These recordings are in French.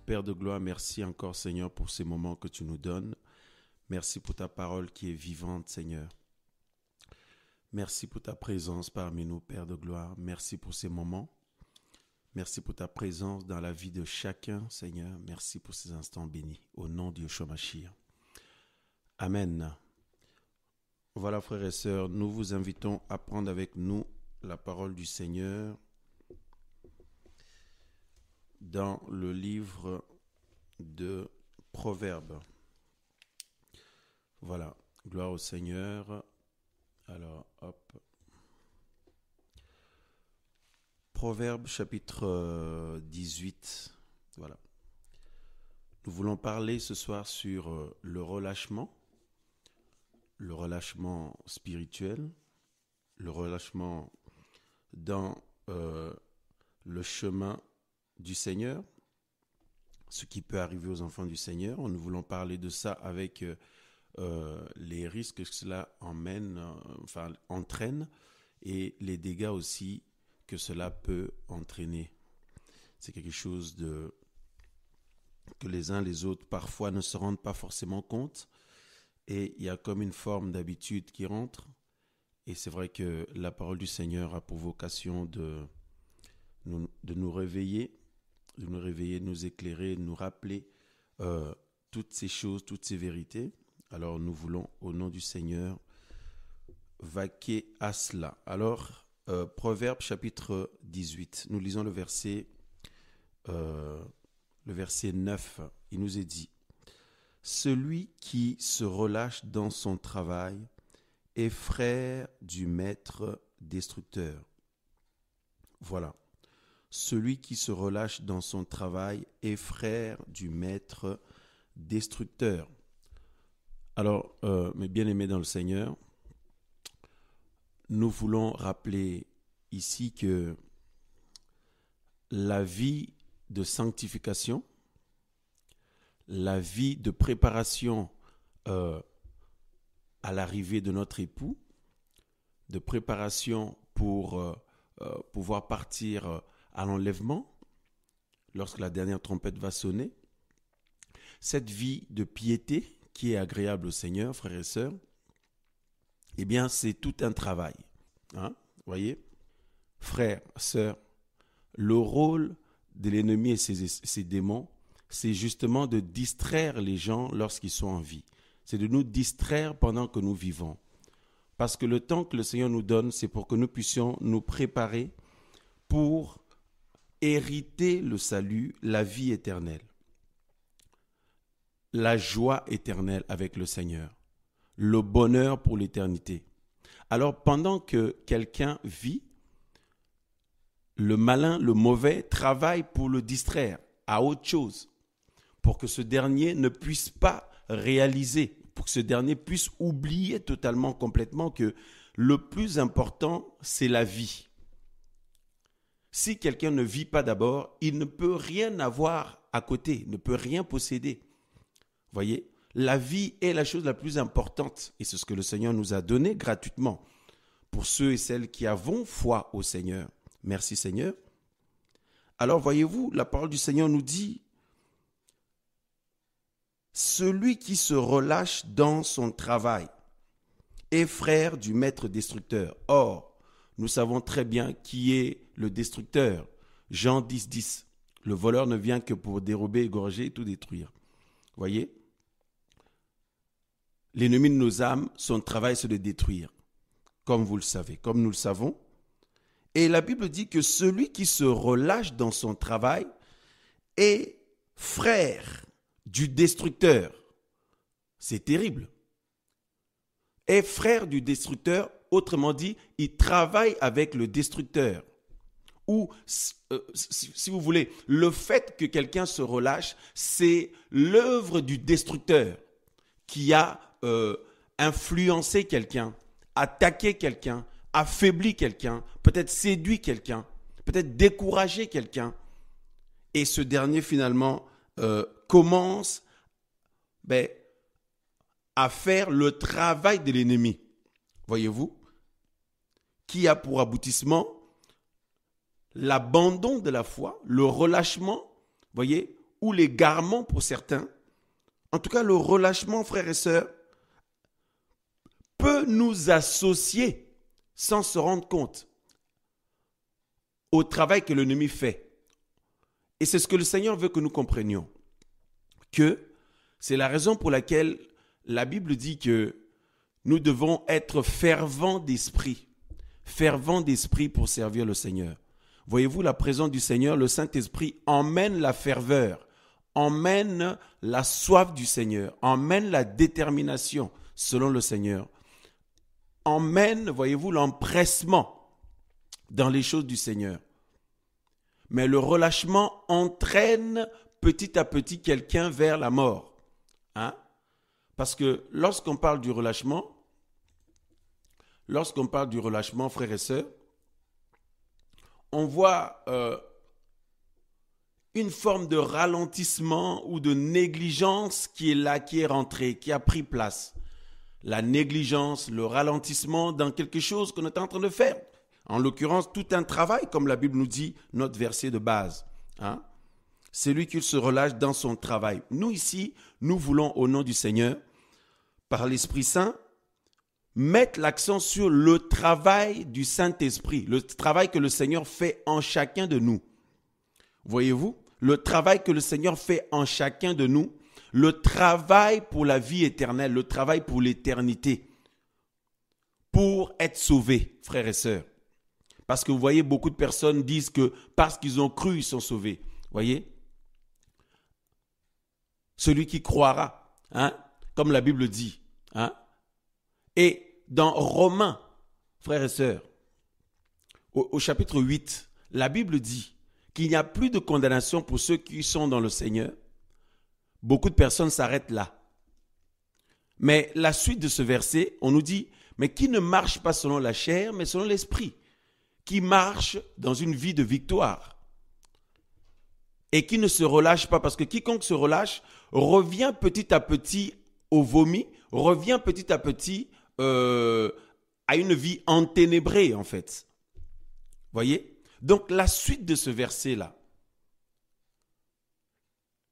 Père de gloire, merci encore, Seigneur, pour ces moments que tu nous donnes. Merci pour ta parole qui est vivante, Seigneur. Merci pour ta présence parmi nous, Père de gloire. Merci pour ces moments. Merci pour ta présence dans la vie de chacun, Seigneur. Merci pour ces instants bénis. Au nom de Yeshua Mashiach. Amen. Voilà, frères et sœurs, nous vous invitons à prendre avec nous la parole du Seigneur dans le livre de Proverbes. Voilà, gloire au Seigneur. Alors, hop. Proverbes chapitre 18. Voilà. Nous voulons parler ce soir sur le relâchement spirituel, le relâchement dans le chemin du Seigneur, ce qui peut arriver aux enfants du Seigneur. Nous voulons parler de ça avec les risques que cela entraîne et les dégâts aussi que cela peut entraîner. C'est quelque chose que les uns les autres parfois ne se rendent pas forcément compte, et il y a comme une forme d'habitude qui rentre. Et c'est vrai que la parole du Seigneur a pour vocation de nous réveiller, de nous éclairer, de nous rappeler toutes ces choses, toutes ces vérités. Alors nous voulons, au nom du Seigneur, vaquer à cela. Alors, Proverbes chapitre 18, nous lisons le verset 9. Il nous est dit: « Celui qui se relâche dans son travail est frère du maître destructeur. » Voilà. Celui qui se relâche dans son travail est frère du maître destructeur. Alors, mes bien-aimés dans le Seigneur, nous voulons rappeler ici que la vie de sanctification, la vie de préparation à l'arrivée de notre époux, de préparation pour pouvoir partir à l'enlèvement, lorsque la dernière trompette va sonner, cette vie de piété qui est agréable au Seigneur, frères et sœurs, eh bien, c'est tout un travail. Hein? Voyez, frères, sœurs, le rôle de l'ennemi et ses démons, c'est justement de distraire les gens lorsqu'ils sont en vie. C'est de nous distraire pendant que nous vivons. Parce que le temps que le Seigneur nous donne, c'est pour que nous puissions nous préparer pour hériter le salut, la vie éternelle, la joie éternelle avec le Seigneur, le bonheur pour l'éternité. Alors, pendant que quelqu'un vit, le malin, le mauvais, travaille pour le distraire à autre chose, pour que ce dernier ne puisse pas réaliser, pour que ce dernier puisse oublier totalement, complètement que le plus important, c'est la vie. Si quelqu'un ne vit pas d'abord, il ne peut rien avoir à côté, ne peut rien posséder. Voyez, la vie est la chose la plus importante, et c'est ce que le Seigneur nous a donné gratuitement pour ceux et celles qui avons foi au Seigneur. Merci Seigneur. Alors voyez-vous, la parole du Seigneur nous dit: celui qui se relâche dans son travail est frère du maître destructeur. Or, nous savons très bien qui est le destructeur. Jean 10, 10. Le voleur ne vient que pour dérober, égorger et tout détruire. Voyez, l'ennemi de nos âmes, son travail, c'est de détruire, comme vous le savez, comme nous le savons. Et la Bible dit que celui qui se relâche dans son travail est frère du destructeur. C'est terrible. Est frère du destructeur, autrement dit, il travaille avec le destructeur. Ou, si vous voulez, le fait que quelqu'un se relâche, c'est l'œuvre du destructeur qui a influencé quelqu'un, attaqué quelqu'un, affaibli quelqu'un, peut-être séduit quelqu'un, peut-être découragé quelqu'un. Et ce dernier, finalement, commence à faire le travail de l'ennemi. Voyez-vous, qui a pour aboutissement l'abandon de la foi, le relâchement, voyez, ou l'égarement pour certains. En tout cas, le relâchement, frères et sœurs, peut nous associer sans se rendre compte au travail que l'ennemi fait. Et c'est ce que le Seigneur veut que nous comprenions. Que c'est la raison pour laquelle la Bible dit que nous devons être fervents d'esprit pour servir le Seigneur. Voyez-vous, la présence du Seigneur, le Saint-Esprit emmène la ferveur, emmène la soif du Seigneur, emmène la détermination selon le Seigneur, emmène, voyez-vous, l'empressement dans les choses du Seigneur. Mais le relâchement entraîne petit à petit quelqu'un vers la mort. Parce que lorsqu'on parle du relâchement, frères et sœurs, on voit une forme de ralentissement ou de négligence qui est là, qui est rentrée, qui a pris place. La négligence, le ralentissement dans quelque chose qu'on est en train de faire. En l'occurrence, tout un travail, comme la Bible nous dit, notre verset de base. C'est lui qui se relâche dans son travail. Nous ici, nous voulons au nom du Seigneur, par l'Esprit Saint, mettre l'accent sur le travail du Saint-Esprit, le travail que le Seigneur fait en chacun de nous. Voyez-vous, le travail que le Seigneur fait en chacun de nous, le travail pour la vie éternelle, le travail pour l'éternité, pour être sauvés, frères et sœurs. Parce que vous voyez, beaucoup de personnes disent que parce qu'ils ont cru, ils sont sauvés. Voyez, celui qui croira, comme la Bible dit. Et dans Romains, frères et sœurs, au chapitre 8, la Bible dit qu'il n'y a plus de condamnation pour ceux qui sont dans le Seigneur. Beaucoup de personnes s'arrêtent là. Mais la suite de ce verset, on nous dit, mais qui ne marche pas selon la chair, mais selon l'esprit, qui marche dans une vie de victoire et qui ne se relâche pas, parce que quiconque se relâche revient petit à petit au vomi, revient petit à petit à une vie enténébrée en fait. Voyez? Donc la suite de ce verset-là,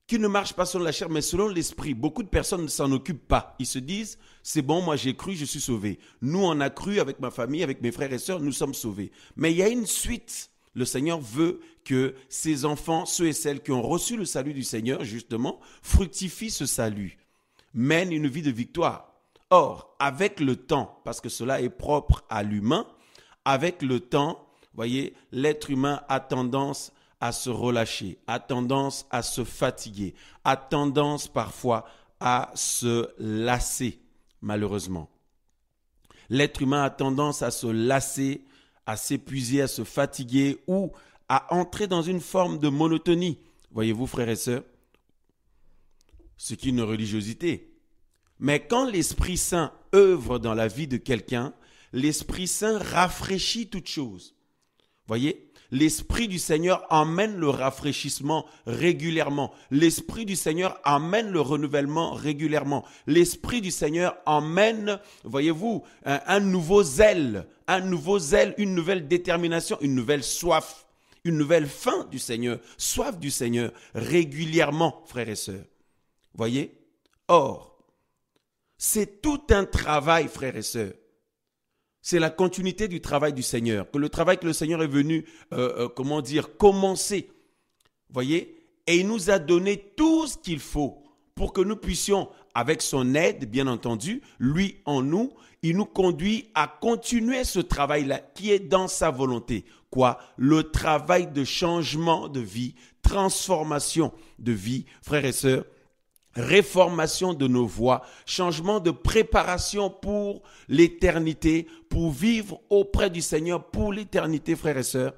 qui ne marche pas selon la chair mais selon l'esprit, beaucoup de personnes ne s'en occupent pas. Ils se disent, c'est bon, moi j'ai cru, je suis sauvé. Nous on a cru avec ma famille, avec mes frères et sœurs, nous sommes sauvés. Mais il y a une suite. Le Seigneur veut que ses enfants, ceux et celles qui ont reçu le salut du Seigneur, justement, fructifient ce salut, mènent une vie de victoire. Or, avec le temps, parce que cela est propre à l'humain, avec le temps, voyez, l'être humain a tendance à se relâcher, a tendance à se fatiguer, a tendance parfois à se lasser, malheureusement. L'être humain a tendance à se lasser, à s'épuiser, à se fatiguer ou à entrer dans une forme de monotonie. Voyez-vous, frères et sœurs, ce qui est une religiosité. Mais quand l'Esprit Saint œuvre dans la vie de quelqu'un, l'Esprit Saint rafraîchit toute chose. Voyez, l'Esprit du Seigneur emmène le rafraîchissement régulièrement. L'Esprit du Seigneur emmène le renouvellement régulièrement. L'Esprit du Seigneur emmène, voyez-vous, un nouveau zèle, une nouvelle détermination, une nouvelle soif, une nouvelle faim du Seigneur, soif du Seigneur régulièrement, frères et sœurs. Voyez? Or, c'est tout un travail, frères et sœurs. C'est la continuité du travail du Seigneur. Que le travail que le Seigneur est venu, commencer. Voyez? Et il nous a donné tout ce qu'il faut pour que nous puissions, avec son aide, bien entendu, lui en nous, il nous conduit à continuer ce travail-là qui est dans sa volonté. Quoi? Le travail de changement de vie, transformation de vie, frères et sœurs. Réformation de nos voies, changement de préparation pour l'éternité, pour vivre auprès du Seigneur pour l'éternité, frères et sœurs.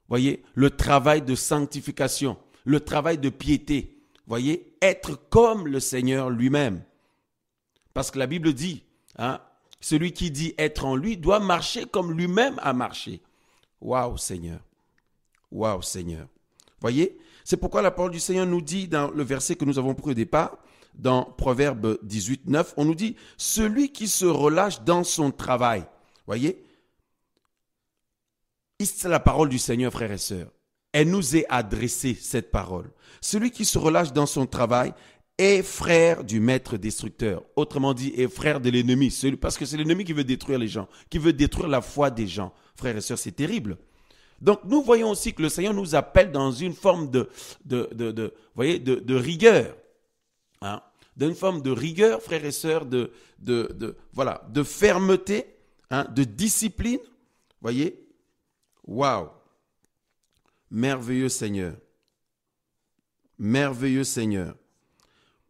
Voyez, le travail de sanctification, le travail de piété. Voyez, être comme le Seigneur lui-même. Parce que la Bible dit, celui qui dit être en lui doit marcher comme lui-même a marché. Waouh Seigneur, waouh Seigneur. Voyez, c'est pourquoi la parole du Seigneur nous dit dans le verset que nous avons pris au départ, dans Proverbe 18, 9, on nous dit « Celui qui se relâche dans son travail ». Voyez, c'est la parole du Seigneur, frères et sœurs. elle nous est adressée, cette parole. Celui qui se relâche dans son travail est frère du maître destructeur. Autrement dit, est frère de l'ennemi. Parce que c'est l'ennemi qui veut détruire les gens, qui veut détruire la foi des gens. Frères et sœurs, c'est terrible. Donc, nous voyons aussi que le Seigneur nous appelle dans une forme de rigueur. Hein? D'une forme de rigueur, frères et sœurs, de fermeté, hein, de discipline. Voyez? Waouh! Merveilleux Seigneur. Merveilleux Seigneur.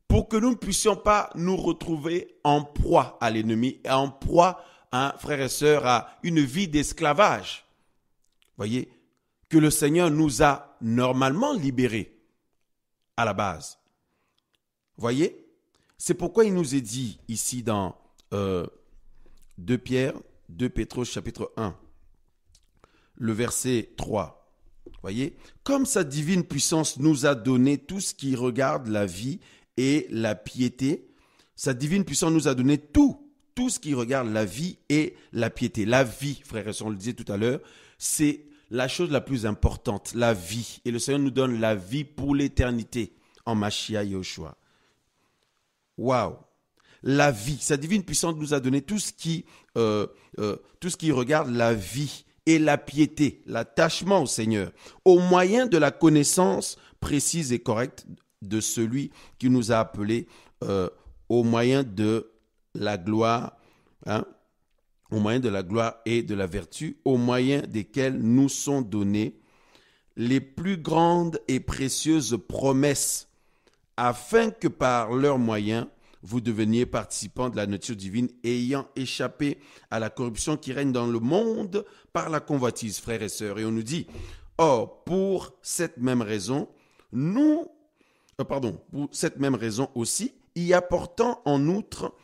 Pour que nous ne puissions pas nous retrouver en proie à l'ennemi, et en proie, hein, frères et sœurs, à une vie d'esclavage. Voyez, que le Seigneur nous a normalement libérés à la base. Voyez, c'est pourquoi il nous est dit ici dans 2 Pétrus chapitre 1, le verset 3. Voyez, comme sa divine puissance nous a donné tout ce qui regarde la vie et la piété, sa divine puissance nous a donné tout ce qui regarde la vie et la piété. La vie, frères et sœurs, on le disait tout à l'heure, c'est la chose la plus importante, la vie. Et le Seigneur nous donne la vie pour l'éternité en Mashiach Yahushua. Waouh! La vie, sa divine puissance nous a donné tout ce qui regarde la vie et la piété, l'attachement au Seigneur, au moyen de la connaissance précise et correcte de celui qui nous a appelés, au moyen de la gloire, hein, au moyen de la gloire et de la vertu, au moyen desquels nous sont données les plus grandes et précieuses promesses, afin que par leurs moyens, vous deveniez participants de la nature divine, ayant échappé à la corruption qui règne dans le monde par la convoitise, frères et sœurs. Et on nous dit, or, pour cette même raison, pour cette même raison aussi, y apportant en outre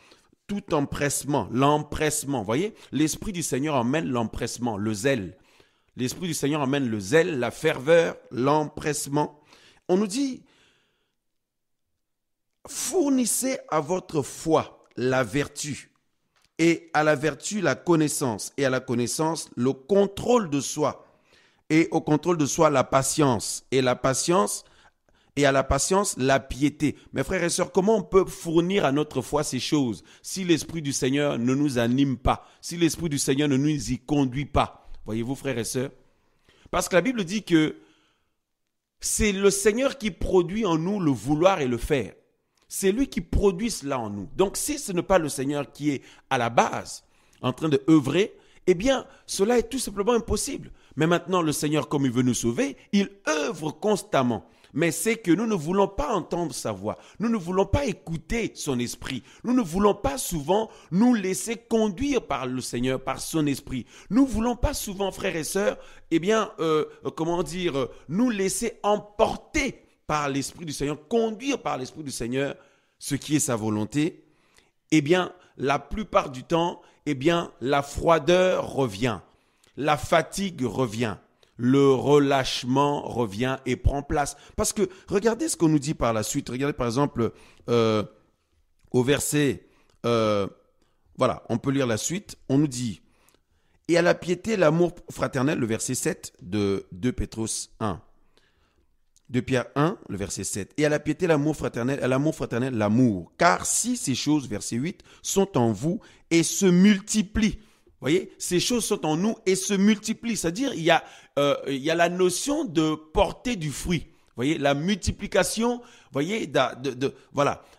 tout empressement, l'empressement. Voyez, l'Esprit du Seigneur emmène l'empressement, le zèle. L'Esprit du Seigneur emmène le zèle, la ferveur, l'empressement. On nous dit, fournissez à votre foi la vertu, et à la vertu la connaissance, et à la connaissance le contrôle de soi, et au contrôle de soi la patience, et à la patience la piété. Mes frères et sœurs, comment on peut fournir à notre foi ces choses si l'Esprit du Seigneur ne nous anime pas, si l'Esprit du Seigneur ne nous y conduit pas? Voyez-vous, frères et sœurs? Parce que la Bible dit que c'est le Seigneur qui produit en nous le vouloir et le faire. C'est lui qui produit cela en nous. Donc, si ce n'est pas le Seigneur qui est à la base en train de œuvrer, eh bien, cela est tout simplement impossible. Mais maintenant, le Seigneur, comme il veut nous sauver, il œuvre constamment. Mais c'est que nous ne voulons pas entendre sa voix. Nous ne voulons pas écouter son esprit. Nous ne voulons pas souvent nous laisser conduire par le Seigneur, par son esprit. Nous ne voulons pas souvent, frères et sœurs, nous laisser emporter par l'Esprit du Seigneur, conduire par l'Esprit du Seigneur, ce qui est sa volonté. Eh bien, la plupart du temps, la froideur revient, la fatigue revient, le relâchement revient et prend place. Parce que, regardez ce qu'on nous dit par la suite. Regardez par exemple au verset, on peut lire la suite. On nous dit, et à la piété, l'amour fraternel, le verset 7 de 2 Pétrus 1. 2 Pierre 1, le verset 7. Et à la piété, l'amour fraternel, l'amour. Car si ces choses, verset 8, sont en vous et se multiplient. Voyez, ces choses sont en nous et se multiplient. C'est-à-dire, il y a la notion de porter du fruit. Voyez, la multiplication, voyez,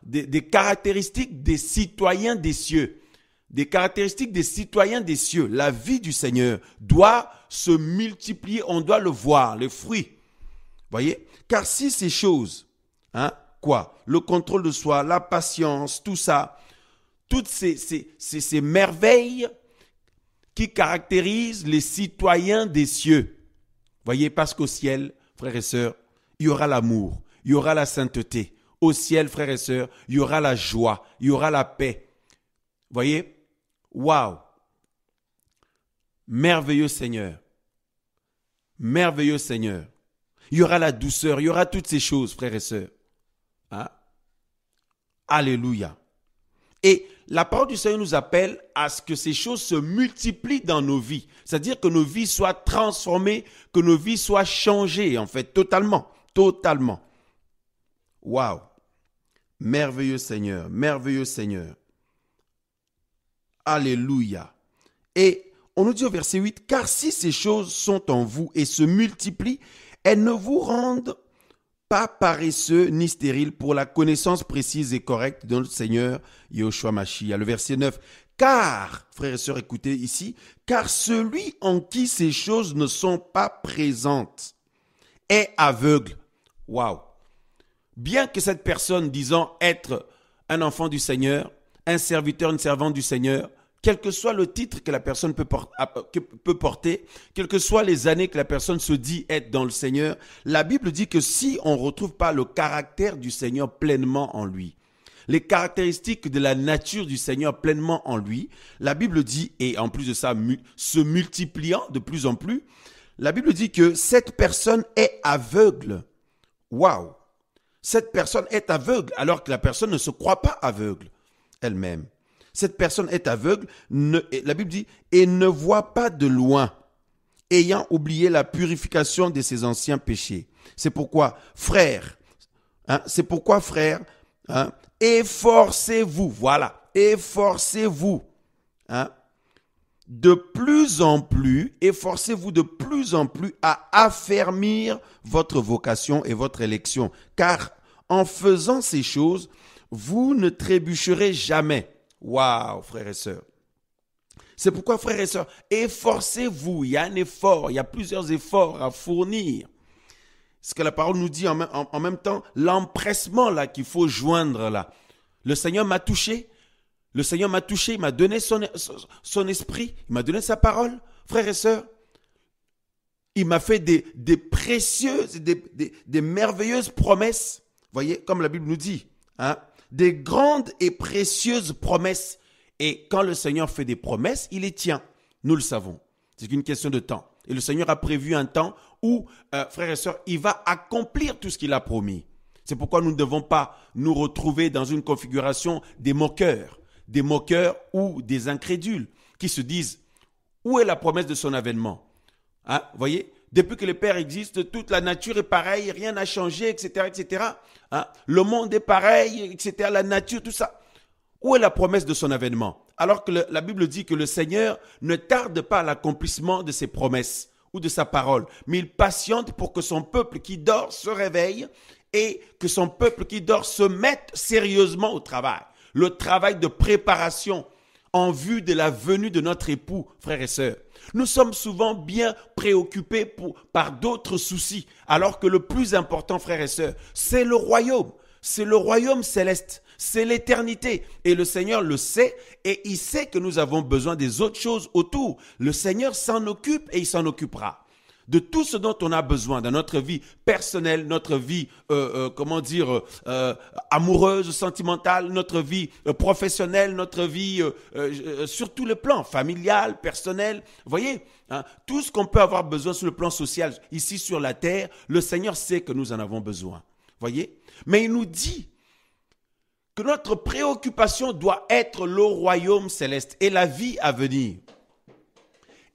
des caractéristiques des citoyens des cieux. Des caractéristiques des citoyens des cieux. La vie du Seigneur doit se multiplier. On doit le voir, les fruits. Voyez, car si ces choses, le contrôle de soi, la patience, tout ça, toutes ces merveilles qui caractérisent les citoyens des cieux. Voyez, parce qu'au ciel, frères et sœurs, il y aura l'amour, il y aura la sainteté. Au ciel, frères et sœurs, il y aura la joie, il y aura la paix. Voyez, waouh, merveilleux Seigneur, merveilleux Seigneur. Il y aura la douceur, il y aura toutes ces choses, frères et sœurs. Alléluia. Et la parole du Seigneur nous appelle à ce que ces choses se multiplient dans nos vies. C'est-à-dire que nos vies soient transformées, que nos vies soient changées, en fait, totalement. Totalement. Waouh! Merveilleux Seigneur, merveilleux Seigneur. Alléluia. Et on nous dit au verset 8, « Car si ces choses sont en vous et se multiplient, elles ne vous rendent pas paresseux ni stériles pour la connaissance précise et correcte de notre Seigneur Yeshua Mashiach. » Le verset 9, « Car, frères et sœurs, écoutez ici, « Car celui en qui ces choses ne sont pas présentes est aveugle. » Waouh! Bien que cette personne disant être un enfant du Seigneur, un serviteur, une servante du Seigneur, quel que soit le titre que la personne peut porter, quelles que soient les années que la personne se dit être dans le Seigneur, la Bible dit que si on ne retrouve pas le caractère du Seigneur pleinement en lui, les caractéristiques de la nature du Seigneur pleinement en lui, la Bible dit, et en plus de ça, se multipliant de plus en plus, la Bible dit que cette personne est aveugle. Waouh! Cette personne est aveugle alors que la personne ne se croit pas aveugle elle-même. Cette personne est aveugle, la Bible dit, et ne voit pas de loin, ayant oublié la purification de ses anciens péchés. C'est pourquoi, frères, efforcez-vous, voilà, efforcez-vous, de plus en plus, efforcez-vous de plus en plus à affermir votre vocation et votre élection, car en faisant ces choses, vous ne trébucherez jamais. Waouh, frères et sœurs. C'est pourquoi, frères et sœurs, efforcez-vous. Il y a un effort, il y a plusieurs efforts à fournir. Ce que la parole nous dit en même temps, l'empressement là qu'il faut joindre là. Le Seigneur m'a touché. Le Seigneur m'a touché, il m'a donné son esprit, il m'a donné sa parole, frères et sœurs. Il m'a fait des précieuses, des merveilleuses promesses. Voyez, comme la Bible nous dit, des grandes et précieuses promesses. Et quand le Seigneur fait des promesses, il les tient. Nous le savons. C'est qu'une question de temps. Et le Seigneur a prévu un temps où, frères et sœurs, il va accomplir tout ce qu'il a promis. C'est pourquoi nous ne devons pas nous retrouver dans une configuration des moqueurs ou des incrédules qui se disent, où est la promesse de son avènement? Voyez, depuis que le Père existe, toute la nature est pareille, rien n'a changé, etc., etc. Le monde est pareil, etc., la nature, tout ça. Où est la promesse de son avènement? Alors que la Bible dit que le Seigneur ne tarde pas à l'accomplissement de ses promesses ou de sa parole, mais il patiente pour que son peuple qui dort se réveille et que son peuple qui dort se mette sérieusement au travail. Le travail de préparation en vue de la venue de notre époux, frères et sœurs. Nous sommes souvent bien préoccupés par d'autres soucis, alors que le plus important, frères et sœurs, c'est le royaume. C'est le royaume céleste, c'est l'éternité. Et le Seigneur le sait, et il sait que nous avons besoin des autres choses autour. Le Seigneur s'en occupe et il s'en occupera. De tout ce dont on a besoin dans notre vie personnelle, notre vie, amoureuse, sentimentale, notre vie professionnelle, notre vie sur tous les plans, familial, personnel. Vous voyez, tout ce qu'on peut avoir besoin sur le plan social, ici sur la terre, le Seigneur sait que nous en avons besoin. Voyez, mais il nous dit que notre préoccupation doit être le royaume céleste et la vie à venir.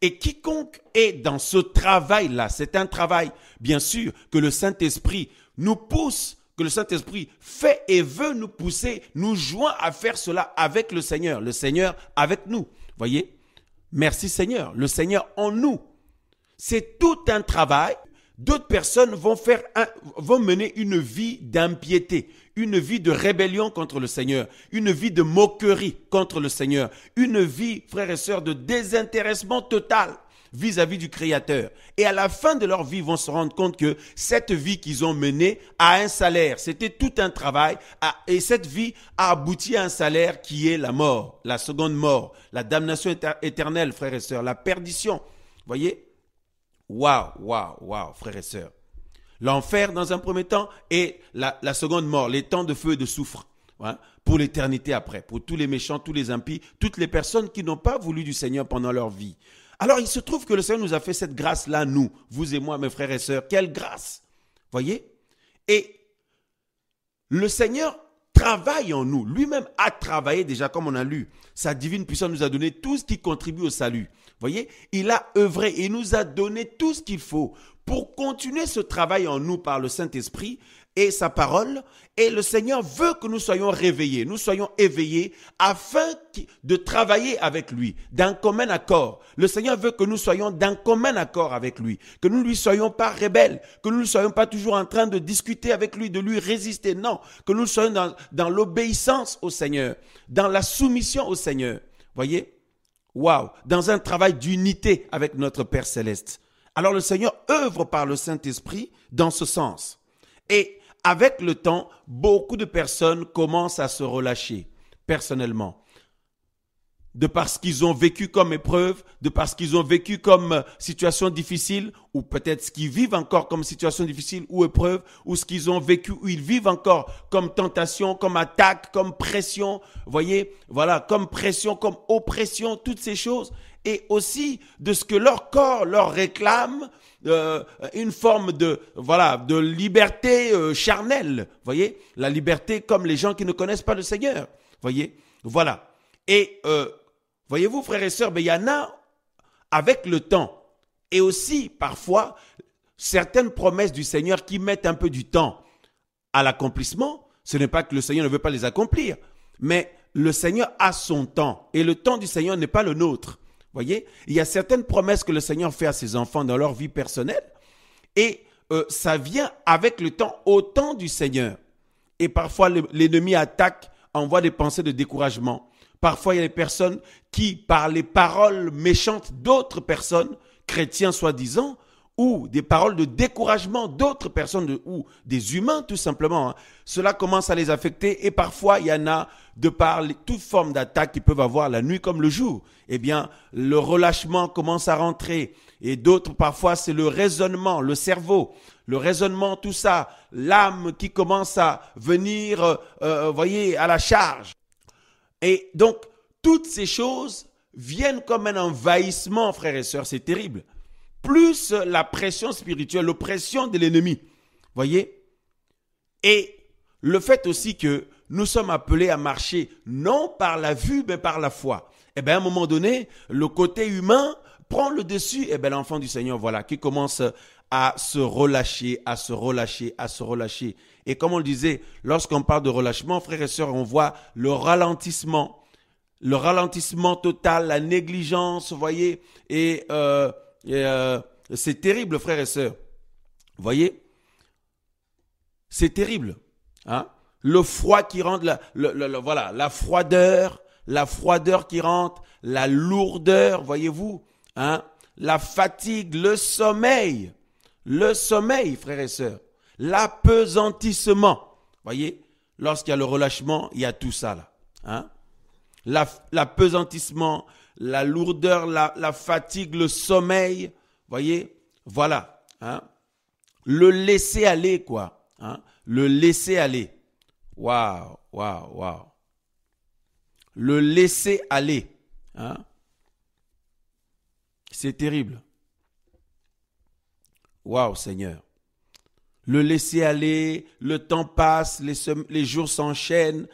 Et quiconque est dans ce travail-là, c'est un travail, bien sûr, que le Saint-Esprit nous pousse, que le Saint-Esprit fait et veut nous pousser, nous joint à faire cela avec le Seigneur avec nous. Voyez, merci Seigneur, le Seigneur en nous. C'est tout un travail. D'autres personnes vont mener une vie d'impiété, une vie de rébellion contre le Seigneur, une vie de moquerie contre le Seigneur, une vie, frères et sœurs, de désintéressement total vis-à-vis du Créateur. Et à la fin de leur vie, ils vont se rendre compte que cette vie qu'ils ont menée a un salaire. C'était tout un travail et cette vie a abouti à un salaire qui est la mort, la seconde mort, la damnation éternelle, frères et sœurs, la perdition. Voyez? Waouh, frères et sœurs. L'enfer dans un premier temps et la seconde mort, les temps de feu et de soufre, pour l'éternité après, pour tous les méchants, tous les impies, toutes les personnes qui n'ont pas voulu du Seigneur pendant leur vie. Alors il se trouve que le Seigneur nous a fait cette grâce-là, nous, vous et moi, mes frères et sœurs. Quelle grâce! Voyez? Et le Seigneur travaille en nous. Lui-même a travaillé déjà, comme on a lu. Sa divine puissance nous a donné tout ce qui contribue au salut. Voyez, il a œuvré et nous a donné tout ce qu'il faut pour continuer ce travail en nous par le Saint-Esprit et sa parole. Et le Seigneur veut que nous soyons réveillés, nous soyons éveillés afin de travailler avec lui, d'un commun accord. Le Seigneur veut que nous soyons d'un commun accord avec lui, que nous ne lui soyons pas rebelles, que nous ne soyons pas toujours en train de discuter avec lui, de lui résister. Non, que nous soyons dans l'obéissance au Seigneur, dans la soumission au Seigneur. Voyez? Waouh! Dans un travail d'unité avec notre Père Céleste. Alors le Seigneur œuvre par le Saint-Esprit dans ce sens. Et avec le temps, beaucoup de personnes commencent à se relâcher personnellement. De parce qu'ils ont vécu comme épreuve, de parce qu'ils ont vécu comme situation difficile, ou peut-être ce qu'ils vivent encore comme situation difficile ou épreuve, ou ce qu'ils ont vécu, ou ils vivent encore comme tentation, comme attaque, comme pression, voyez, voilà, comme pression, comme oppression, toutes ces choses. Et aussi de ce que leur corps leur réclame, une forme de liberté charnelle, voyez, la liberté comme les gens qui ne connaissent pas le Seigneur, voyez, voilà. Et voyez-vous, frères et sœurs, il y en a avec le temps et aussi parfois certaines promesses du Seigneur qui mettent un peu du temps à l'accomplissement. Ce n'est pas que le Seigneur ne veut pas les accomplir, mais le Seigneur a son temps et le temps du Seigneur n'est pas le nôtre. Voyez, il y a certaines promesses que le Seigneur fait à ses enfants dans leur vie personnelle et ça vient avec le temps, au temps du Seigneur. Et parfois, l'ennemi attaque, envoie des pensées de découragement. Parfois, il y a des personnes qui, par les paroles méchantes d'autres personnes, chrétiens soi-disant, ou des paroles de découragement d'autres personnes, ou des humains tout simplement, cela commence à les affecter et parfois, il y en a de par toute forme d'attaque qu'ils peuvent avoir la nuit comme le jour. Eh bien, le relâchement commence à rentrer et d'autres, parfois, c'est le raisonnement, le cerveau, le raisonnement, tout ça, l'âme qui commence à venir, voyez, à la charge. Et donc, toutes ces choses viennent comme un envahissement, frères et sœurs, c'est terrible. Plus la pression spirituelle, l'oppression de l'ennemi, voyez. Et le fait aussi que nous sommes appelés à marcher non par la vue, mais par la foi. Eh bien, à un moment donné, le côté humain prend le dessus. Eh bien, l'enfant du Seigneur, voilà, qui commence à se relâcher, à se relâcher, à se relâcher. Et comme on le disait, lorsqu'on parle de relâchement, frères et sœurs, on voit le ralentissement total, la négligence, vous voyez, et c'est terrible, frères et sœurs. Vous voyez, c'est terrible, hein? Le froid qui rentre, la froideur qui rentre, la lourdeur, voyez-vous, hein? La fatigue, le sommeil, frères et sœurs, l'apesantissement. Voyez, lorsqu'il y a le relâchement, il y a tout ça là, hein? L'apesantissement, la lourdeur, la fatigue, le sommeil, voyez, voilà, hein? Le laisser aller, quoi, hein? Le laisser aller. Waouh. Le laisser aller, hein? C'est terrible. Waouh, Seigneur. Le laisser aller, le temps passe, les jours s'enchaînent.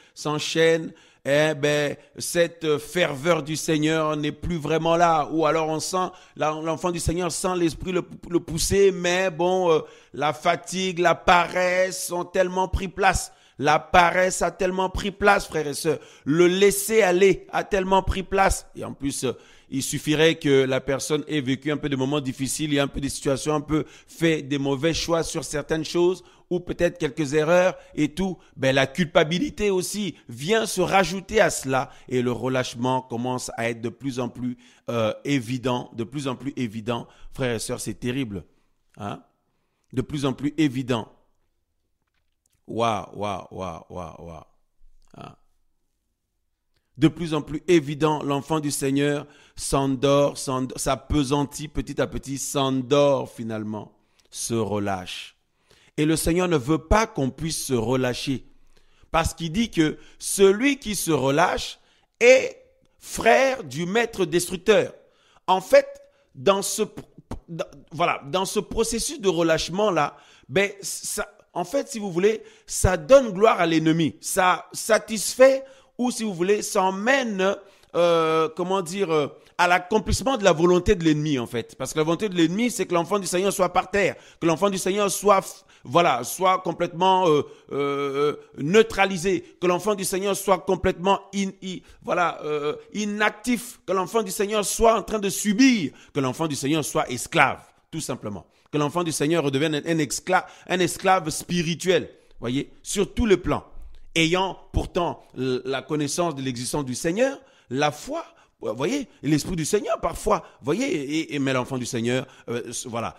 Eh ben, cette ferveur du Seigneur n'est plus vraiment là. Ou alors on sent, l'enfant du Seigneur sent l'esprit le pousser, mais bon, la fatigue, la paresse ont tellement pris place. La paresse a tellement pris place, frères et sœurs. Le laisser aller a tellement pris place. Et en plus, il suffirait que la personne ait vécu un peu de moments difficiles, il y a un peu des situations, un peu fait des mauvais choix sur certaines choses, ou peut-être quelques erreurs et tout. Ben, la culpabilité aussi vient se rajouter à cela et le relâchement commence à être de plus en plus évident, Frères et sœurs, c'est terrible, hein? De plus en plus évident. Waouh. Hein? De plus en plus évident, l'enfant du Seigneur s'endort, s'appesantit petit à petit, s'endort finalement, se relâche. Et le Seigneur ne veut pas qu'on puisse se relâcher. Parce qu'il dit que celui qui se relâche est frère du maître destructeur. En fait, dans ce processus de relâchement-là, ben, en fait, si vous voulez, ça donne gloire à l'ennemi. Ça satisfait ou, si vous voulez, ça emmène, à l'accomplissement de la volonté de l'ennemi, en fait. Parce que la volonté de l'ennemi, c'est que l'enfant du Seigneur soit par terre, que l'enfant du Seigneur soit complètement neutralisé, que l'enfant du Seigneur soit complètement inactif, que l'enfant du Seigneur soit en train de subir, que l'enfant du Seigneur soit esclave, tout simplement. Que l'enfant du Seigneur redevienne un esclave spirituel, voyez, sur tous les plans. Ayant pourtant la connaissance de l'existence du Seigneur, la foi, vous voyez, l'esprit du Seigneur parfois, vous voyez, mais l'enfant du Seigneur,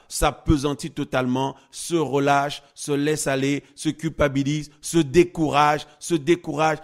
s'appesantit totalement, se relâche, se laisse aller, se culpabilise, se décourage,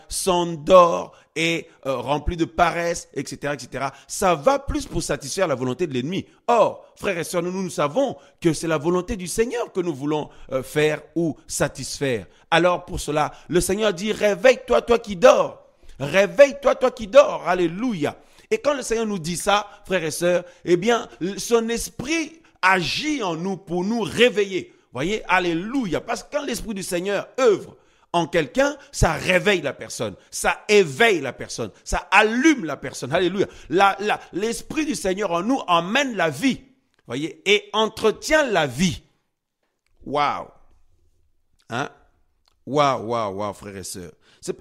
s'endort et rempli de paresse, etc., etc. Ça va plus pour satisfaire la volonté de l'ennemi. Or, frères et sœurs, nous savons que c'est la volonté du Seigneur que nous voulons faire ou satisfaire. Alors pour cela, le Seigneur dit, réveille-toi, toi qui dors. Réveille-toi, toi qui dors. Alléluia. Et quand le Seigneur nous dit ça, frères et sœurs, eh bien, son esprit agit en nous pour nous réveiller. Voyez, alléluia. Parce que quand l'esprit du Seigneur œuvre en quelqu'un, ça réveille la personne, ça éveille la personne, ça allume la personne. Alléluia. L'esprit du Seigneur en nous emmène la vie, voyez, et entretient la vie. Waouh. Hein? Waouh, frères et sœurs.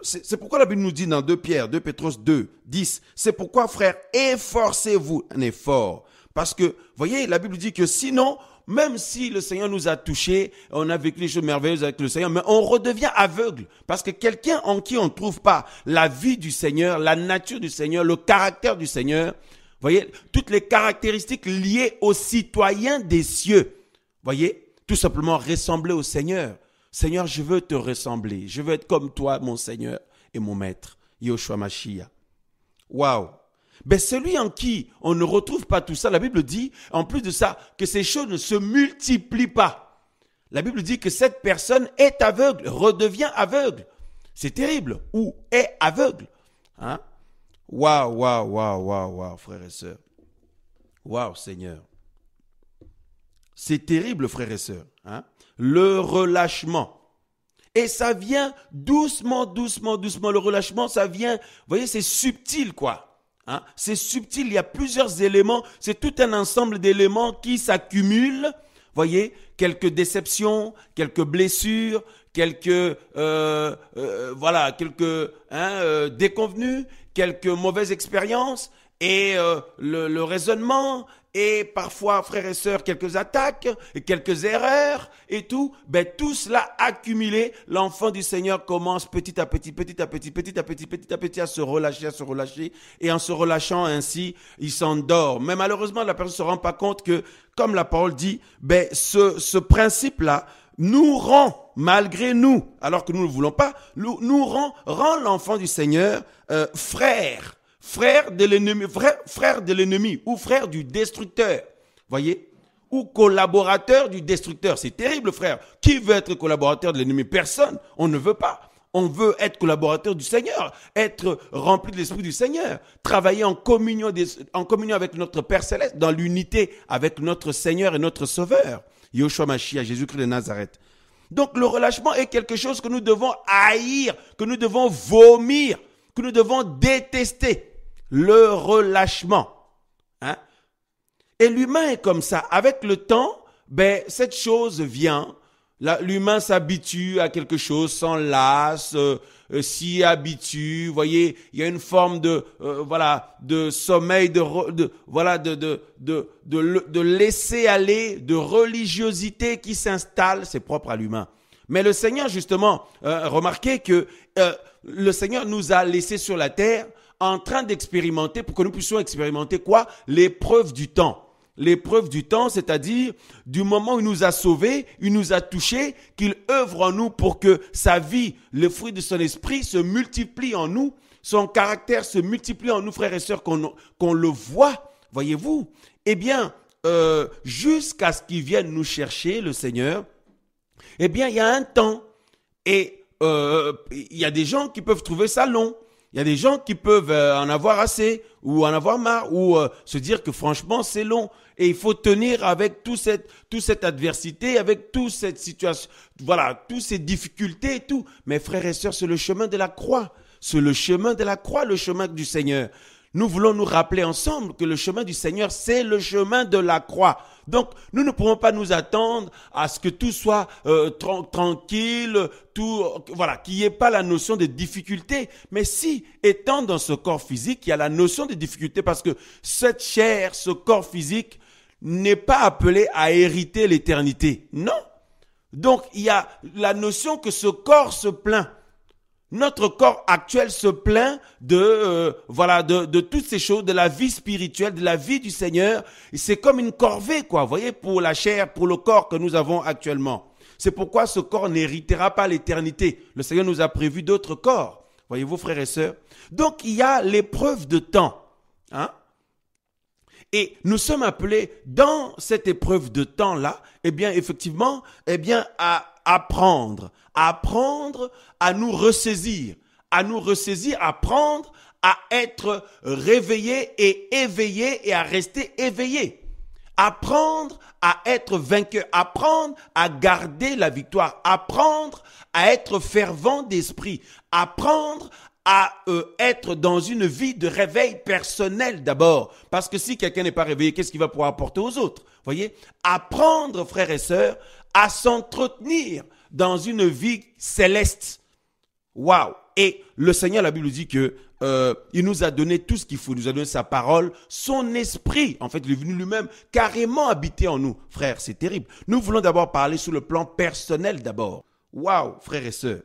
C'est pourquoi la Bible nous dit dans 2 Pétros 2, 10, c'est pourquoi, frères, efforcez-vous, un effort. Parce que, voyez, la Bible dit que sinon, même si le Seigneur nous a touchés, on a vécu des choses merveilleuses avec le Seigneur, mais on redevient aveugle. Parce que quelqu'un en qui on ne trouve pas la vie du Seigneur, la nature du Seigneur, le caractère du Seigneur, voyez, toutes les caractéristiques liées aux citoyens des cieux, voyez, tout simplement ressembler au Seigneur. Seigneur, je veux te ressembler. Je veux être comme toi, mon Seigneur et mon Maître, Yoshua Mashiach. Waouh! Ben celui en qui on ne retrouve pas tout ça, la Bible dit, en plus de ça, que ces choses ne se multiplient pas. La Bible dit que cette personne est aveugle, redevient aveugle. C'est terrible. Ou est aveugle. Hein? Waouh, frères et sœurs. Waouh, Seigneur. C'est terrible, frères et sœurs. Hein? Le relâchement. Et ça vient doucement. Le relâchement, ça vient, vous voyez, c'est subtil, quoi. Hein? C'est subtil, il y a plusieurs éléments. C'est tout un ensemble d'éléments qui s'accumulent. Voyez, quelques déceptions, quelques blessures, quelques déconvenues, quelques mauvaises expériences et le raisonnement. Et parfois, frères et sœurs, quelques attaques, et quelques erreurs et tout. Ben, tout cela accumulé, l'enfant du Seigneur commence petit à petit à se relâcher. Et en se relâchant ainsi, il s'endort. Mais malheureusement, la personne ne se rend pas compte que, comme la parole dit, ben, ce principe-là nous rend, malgré nous, alors que nous ne le voulons pas, nous rend l'enfant du Seigneur frère de l'ennemi ou frère du destructeur, voyez, ou collaborateur du destructeur. C'est terrible, frère. Qui veut être collaborateur de l'ennemi? Personne. On ne veut pas. On veut être collaborateur du Seigneur, être rempli de l'Esprit du Seigneur, travailler en communion avec notre Père Céleste, dans l'unité avec notre Seigneur et notre Sauveur, Yoshua Mashiach, Jésus-Christ de Nazareth. Donc le relâchement est quelque chose que nous devons haïr, que nous devons vomir, que nous devons détester. Le relâchement. Hein? Et l'humain est comme ça. Avec le temps, ben, cette chose vient. L'humain s'habitue à quelque chose, s'en lasse, s'y habitue. Vous voyez, il y a une forme de sommeil, de laisser aller, de religiosité qui s'installe. C'est propre à l'humain. Mais le Seigneur, justement, remarquez que le Seigneur nous a laissés sur la terre en train d'expérimenter, pour que nous puissions expérimenter quoi? L'épreuve du temps. L'épreuve du temps, c'est-à-dire du moment où il nous a sauvés, il nous a touchés, qu'il œuvre en nous pour que sa vie, le fruit de son esprit se multiplie en nous, son caractère se multiplie en nous, frères et sœurs, qu'on le voit, voyez-vous? Eh bien, jusqu'à ce qu'il vienne nous chercher, le Seigneur, eh bien, il y a un temps. Et il y a des gens qui peuvent trouver ça long. Il Il y a des gens qui peuvent en avoir assez ou en avoir marre ou se dire que franchement c'est long et il faut tenir avec toute cette adversité, avec toute cette situation, voilà, toutes ces difficultés et tout. Mais frères et sœurs, c'est le chemin de la croix. C'est le chemin de la croix, le chemin du Seigneur. Nous voulons nous rappeler ensemble que le chemin du Seigneur, c'est le chemin de la croix. Donc, nous ne pouvons pas nous attendre à ce que tout soit tranquille, voilà, qu'il n'y ait pas la notion de difficulté. Mais si, étant dans ce corps physique, il y a la notion de difficulté parce que cette chair, ce corps physique, n'est pas appelé à hériter l'éternité. Non. Donc, il y a la notion que ce corps se plaint. Notre corps actuel se plaint de toutes ces choses, de la vie spirituelle, de la vie du Seigneur. C'est comme une corvée, quoi, vous voyez, pour la chair, pour le corps que nous avons actuellement. C'est pourquoi ce corps n'héritera pas l'éternité. Le Seigneur nous a prévu d'autres corps. Voyez-vous, frères et sœurs. Donc, il y a l'épreuve de temps. Hein? Et nous sommes appelés dans cette épreuve de temps-là, eh bien, effectivement, à apprendre à nous ressaisir, apprendre à être réveillé et éveillé et à rester éveillé. Apprendre à être vainqueur, apprendre à garder la victoire, apprendre à être fervent d'esprit, apprendre à être dans une vie de réveil personnel d'abord. Parce que si quelqu'un n'est pas réveillé, qu'est-ce qu'il va pouvoir apporter aux autres? Voyez, apprendre, frères et sœurs, à s'entretenir dans une vie céleste. Waouh! Et le Seigneur, la Bible dit que il nous a donné tout ce qu'il faut. Il nous a donné sa parole, son esprit. En fait, il est venu lui-même carrément habiter en nous. Frères, c'est terrible. Nous voulons d'abord parler sur le plan personnel d'abord. Waouh, frères et sœurs.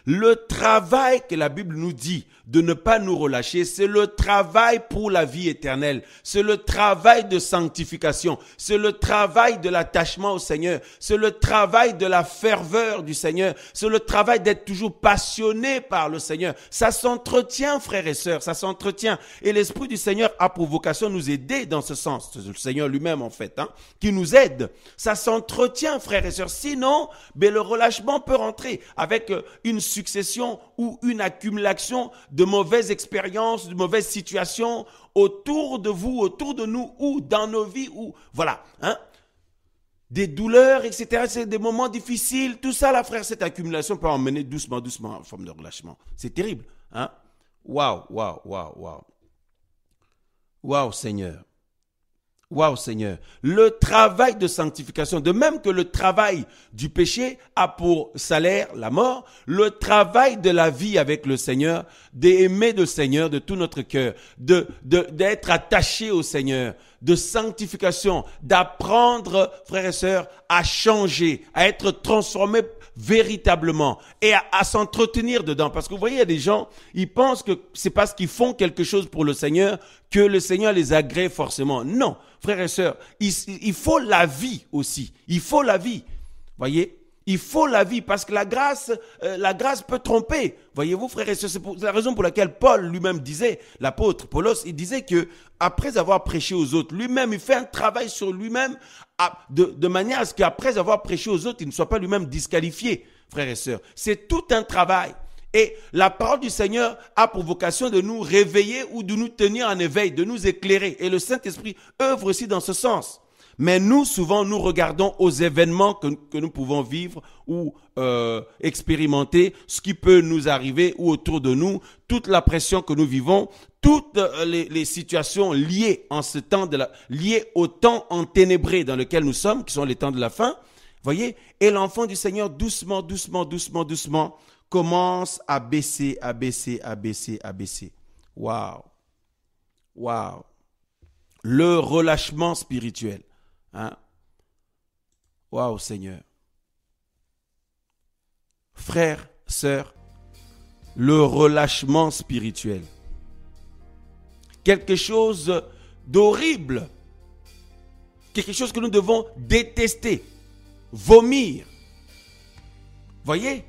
Le travail que la Bible nous dit de ne pas nous relâcher, c'est le travail pour la vie éternelle. C'est le travail de sanctification. C'est le travail de l'attachement au Seigneur. C'est le travail de la ferveur du Seigneur. C'est le travail d'être toujours passionné par le Seigneur. Ça s'entretient, frères et sœurs, ça s'entretient. Et l'Esprit du Seigneur a pour vocation de nous aider dans ce sens. C'est le Seigneur lui-même, en fait, qui nous aide. Ça s'entretient, frères et sœurs. Sinon, le relâchement peut rentrer avec une succession ou une accumulation de mauvaises expériences, de mauvaises situations autour de vous, autour de nous ou dans nos vies ou voilà, des douleurs, etc. C'est des moments difficiles, tout ça, là, frère, cette accumulation peut emmener doucement en forme de relâchement. C'est terrible, Waouh, Seigneur. Waouh, Seigneur. Le travail de sanctification, de même que le travail du péché a pour salaire la mort, le travail de la vie avec le Seigneur, d'aimer le Seigneur de tout notre cœur, d'être attaché au Seigneur, de sanctification, d'apprendre, frères et sœurs, à changer, à être transformé véritablement et à s'entretenir dedans. Parce que vous voyez, il y a des gens, ils pensent que c'est parce qu'ils font quelque chose pour le Seigneur que le Seigneur les agrée forcément. Non, frères et sœurs, il faut la vie aussi. Il faut la vie. Voyez, il faut la vie parce que la grâce peut tromper. Voyez-vous, frères et sœurs, c'est la raison pour laquelle Paul lui-même disait, l'apôtre Paulos, il disait que après avoir prêché aux autres, lui-même, il fait un travail sur lui-même de manière à ce qu'après avoir prêché aux autres, il ne soit pas lui-même disqualifié, frères et sœurs. C'est tout un travail. Et la parole du Seigneur a pour vocation de nous réveiller ou de nous tenir en éveil, de nous éclairer. Et le Saint-Esprit œuvre aussi dans ce sens. Mais nous, souvent, nous regardons aux événements que nous pouvons vivre ou expérimenter, ce qui peut nous arriver ou autour de nous, toute la pression que nous vivons, toutes les situations liées en ce temps liées au temps enténébré dans lequel nous sommes, qui sont les temps de la fin. Voyez, et l'enfant du Seigneur, doucement, commence à baisser. Waouh. Le relâchement spirituel. Waouh, Seigneur. Frères, sœurs, le relâchement spirituel. Quelque chose d'horrible. Quelque chose que nous devons détester, vomir. Voyez ?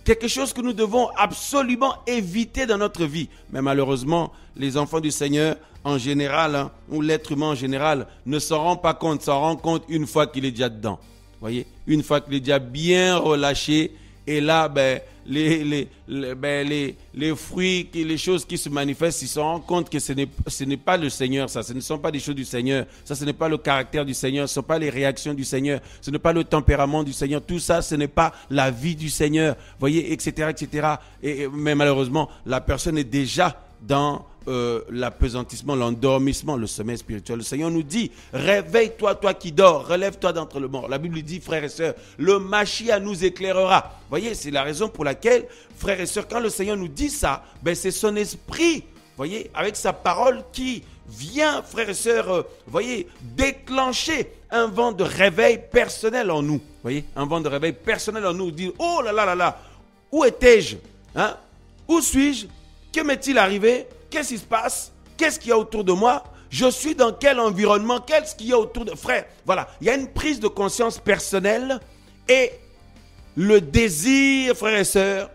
Quelque chose que nous devons absolument éviter dans notre vie. Mais malheureusement, les enfants du Seigneur, en général, ou l'être humain en général, ne s'en rend pas compte, s'en rend compte une fois qu'il est déjà dedans. Voyez, une fois qu'il est déjà bien relâché Et là, ben, les fruits, les choses qui se manifestent, ils se rendent compte que ce n'est pas le Seigneur, ça. Ce ne sont pas des choses du Seigneur. Ça, ce n'est pas le caractère du Seigneur. Ce ne sont pas les réactions du Seigneur. Ce n'est pas le tempérament du Seigneur. Tout ça, ce n'est pas la vie du Seigneur. Voyez, etc., etc. Mais malheureusement, la personne est déjà dans l'apesantissement, l'endormissement, le sommeil spirituel. Le Seigneur nous dit, réveille-toi, toi qui dors, relève-toi d'entre le mort. La Bible dit, frères et sœurs, le Machia nous éclairera. Voyez, c'est la raison pour laquelle, frères et sœurs, quand le Seigneur nous dit ça, ben c'est son esprit, voyez, avec sa parole qui vient, frères et sœurs, voyez, déclencher un vent de réveil personnel en nous. Voyez, un vent de réveil personnel en nous, dire, oh là là là là, où étais-je, hein? Où suis-je? Que m'est-il arrivé? Qu'est-ce qui se passe? Qu'est-ce qu'il y a autour de moi? Je suis dans quel environnement? Qu'est-ce qu'il y a autour de... Frère, voilà, il y a une prise de conscience personnelle et le désir, frères et sœurs,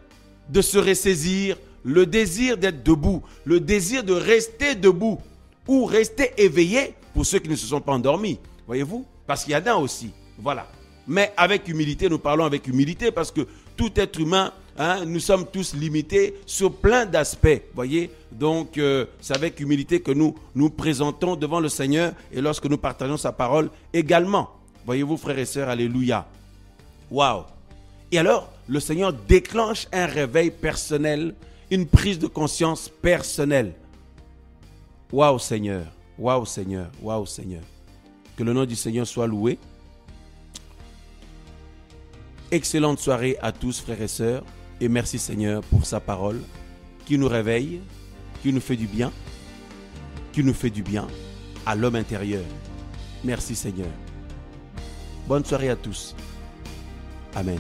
de se ressaisir, le désir d'être debout, le désir de rester debout ou rester éveillé pour ceux qui ne se sont pas endormis. Voyez-vous? Parce qu'il y en a aussi. Voilà. Mais avec humilité, nous parlons avec humilité parce que tout être humain, hein, nous sommes tous limités sur plein d'aspects, voyez. Donc, c'est avec humilité que nous nous présentons devant le Seigneur et lorsque nous partageons sa parole également. Voyez-vous, frères et sœurs, alléluia. Waouh. Et alors, le Seigneur déclenche un réveil personnel, une prise de conscience personnelle. Waouh, Seigneur. Waouh, Seigneur. Waouh, Seigneur. Que le nom du Seigneur soit loué. Excellente soirée à tous, frères et sœurs, et merci Seigneur pour sa parole qui nous réveille, qui nous fait du bien à l'homme intérieur. Merci Seigneur. Bonne soirée à tous. Amen.